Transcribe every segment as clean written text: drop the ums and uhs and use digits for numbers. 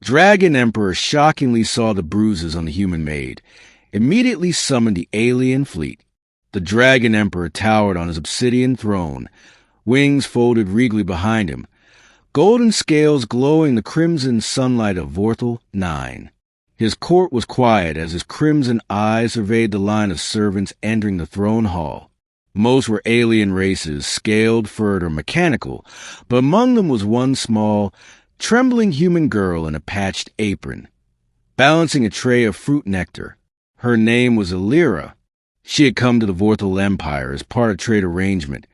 Dragon Emperor shockingly saw the bruises on the human maid, immediately summoned the alien fleet. The Dragon Emperor towered on his obsidian throne, wings folded regally behind him, golden scales glowing the crimson sunlight of Vorthal 9. His court was quiet as his crimson eyes surveyed the line of servants entering the throne hall. Most were alien races, scaled, furred, or mechanical, but among them was one small, trembling human girl in a patched apron, balancing a tray of fruit nectar. Her name was Alira. She had come to the Vorthal Empire as part of trade arrangement,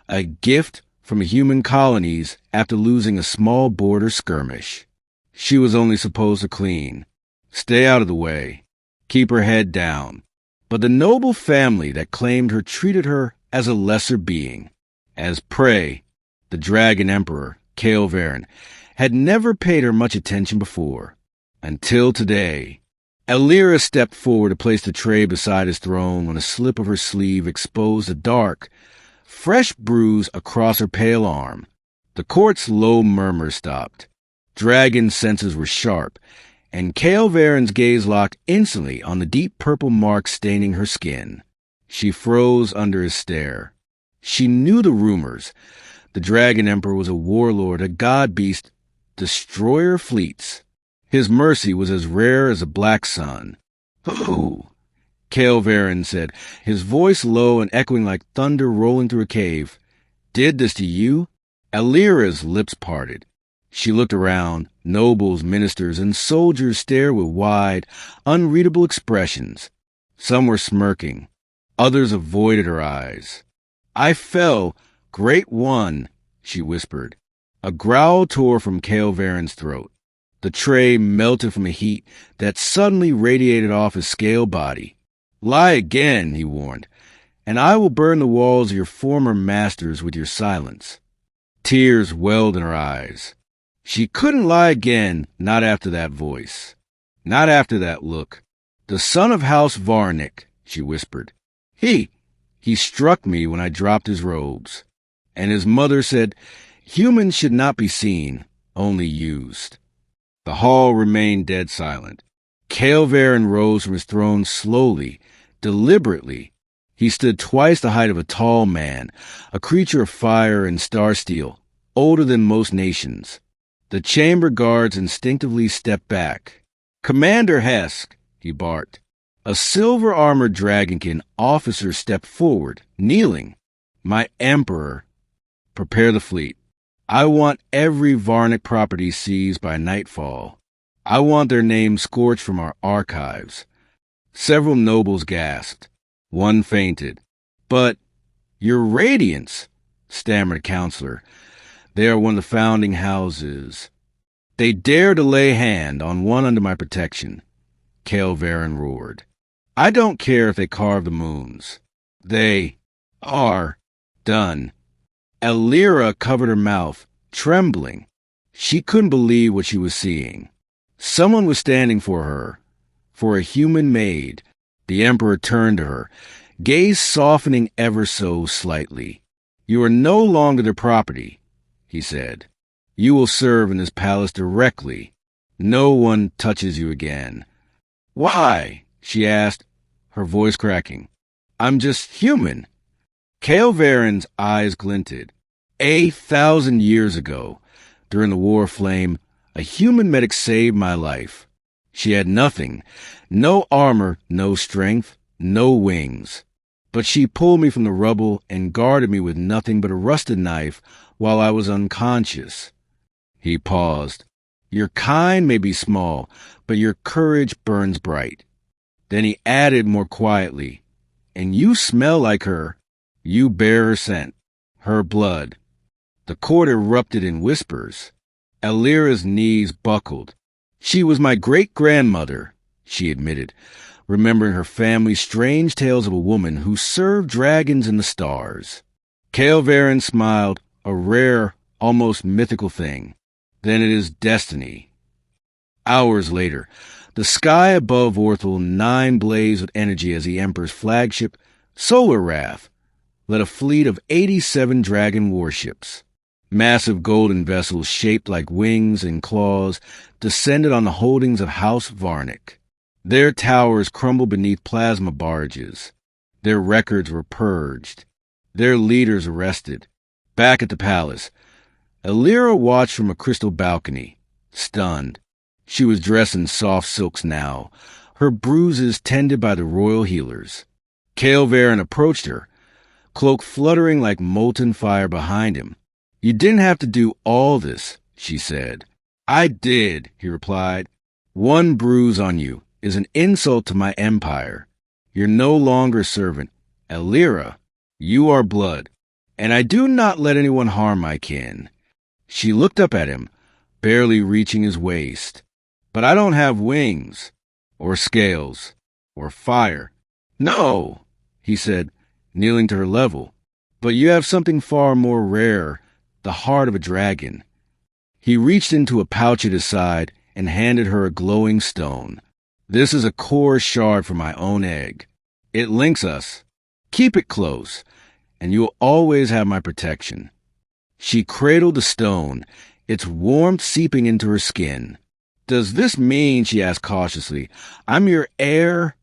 a gift from human colonies after losing a small border skirmish. She was only supposed to clean, stay out of the way, keep her head down. But the noble family that claimed her treated her as a lesser being. As prey, the Dragon Emperor, Kael'Varen, had never paid her much attention before. Until today. Alira stepped forward to place the tray beside his throne when a slip of her sleeve exposed a dark, fresh bruise across her pale arm. The court's low murmur stopped. Dragon's senses were sharp, and Kael'Varen's gaze locked instantly on the deep purple mark staining her skin. She froze under his stare. She knew the rumors. The Dragon Emperor was a warlord, a god-beast, destroyer of fleets. His mercy was as rare as a black sun. "Who?" Kael'Varen said, his voice low and echoing like thunder rolling through a cave. "Did this to you?" Alira's lips parted. She looked around. Nobles, ministers, and soldiers stared with wide, unreadable expressions. Some were smirking. Others avoided her eyes. "I fell, great one," she whispered. A growl tore from Kael'Varen's throat. The tray melted from a heat that suddenly radiated off his scale body. "Lie again," he warned, "and I will burn the walls of your former masters with your silence." Tears welled in her eyes. She couldn't lie again, not after that voice. Not after that look. "The son of House Varnick," she whispered. He struck me when I dropped his robes." And his mother said, "Humans should not be seen, only used." The hall remained dead silent. Kael'Varen rose from his throne slowly, deliberately. He stood twice the height of a tall man, a creature of fire and star steel, older than most nations. The chamber guards instinctively stepped back. "Commander Hesk," he barked. A silver-armored dragonkin officer stepped forward, kneeling. "My emperor, prepare the fleet. I want every Varnick property seized by nightfall. I want their names scorched from our archives." Several nobles gasped. One fainted. "But, your radiance," stammered a counselor. "They are one of the founding houses." "They dare to lay hand on one under my protection," Kael'Varen roared. "I don't care if they carve the moons. They are done." Alira covered her mouth, trembling. She couldn't believe what she was seeing. Someone was standing for her, for a human maid. The Emperor turned to her, gaze softening ever so slightly. "You are no longer their property," he said. "You will serve in this palace directly. No one touches you again." "Why?" she asked, her voice cracking. "I'm just human." Kael'Varen's eyes glinted. 1,000 years ago, during the War of Flame, a human medic saved my life. She had nothing, no armor, no strength, no wings. But she pulled me from the rubble and guarded me with nothing but a rusted knife while I was unconscious. He paused. "Your kind may be small, but your courage burns bright." Then he added more quietly, "And you smell like her. You bear her scent, her blood." The court erupted in whispers. Alira's knees buckled. "She was my great-grandmother," she admitted, remembering her family's strange tales of a woman who served dragons in the stars. Kael'Varen smiled, a rare, almost mythical thing. "Then it is destiny." Hours later, the sky above Vorthal 9 blazed with energy as the Emperor's flagship, Solar Wrath, led a fleet of 87 dragon warships. Massive golden vessels shaped like wings and claws descended on the holdings of House Varnick. Their towers crumbled beneath plasma barges. Their records were purged. Their leaders arrested. Back at the palace, Alira watched from a crystal balcony, stunned. She was dressed in soft silks now, her bruises tended by the royal healers. Kael'Varen approached her, cloak fluttering like molten fire behind him. "You didn't have to do all this," she said. "I did," he replied. "One bruise on you is an insult to my empire. You're no longer a servant. Alira, you are blood, and I do not let anyone harm my kin." She looked up at him, barely reaching his waist. "But I don't have wings, or scales, or fire." "No," he said, kneeling to her level. "But you have something far more rare, the heart of a dragon." He reached into a pouch at his side and handed her a glowing stone. "This is a core shard from my own egg. It links us. Keep it close, and you will always have my protection." She cradled the stone, its warmth seeping into her skin. "Does this mean," she asked cautiously, "I'm your heir?"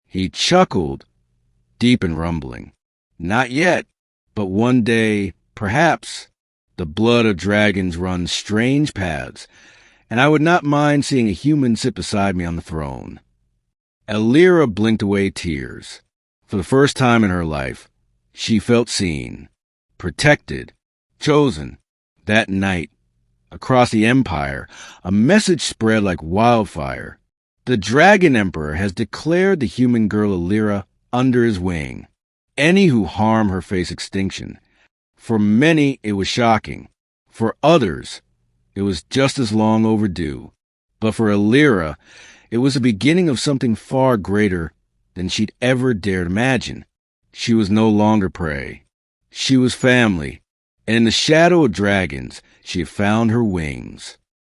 He chuckled, deep and rumbling. "Not yet, but one day, perhaps. The blood of dragons runs strange paths, and I would not mind seeing a human sit beside me on the throne." Alira blinked away tears. For the first time in her life, she felt seen, protected, chosen. That night, across the empire, a message spread like wildfire. The Dragon Emperor has declared the human girl Alira under his wing. Any who harm her face extinction. For many, it was shocking. For others, it was just as long overdue. But for Alira, it was the beginning of something far greater than she'd ever dared imagine. She was no longer prey. She was family, and in the shadow of dragons, she had found her wings.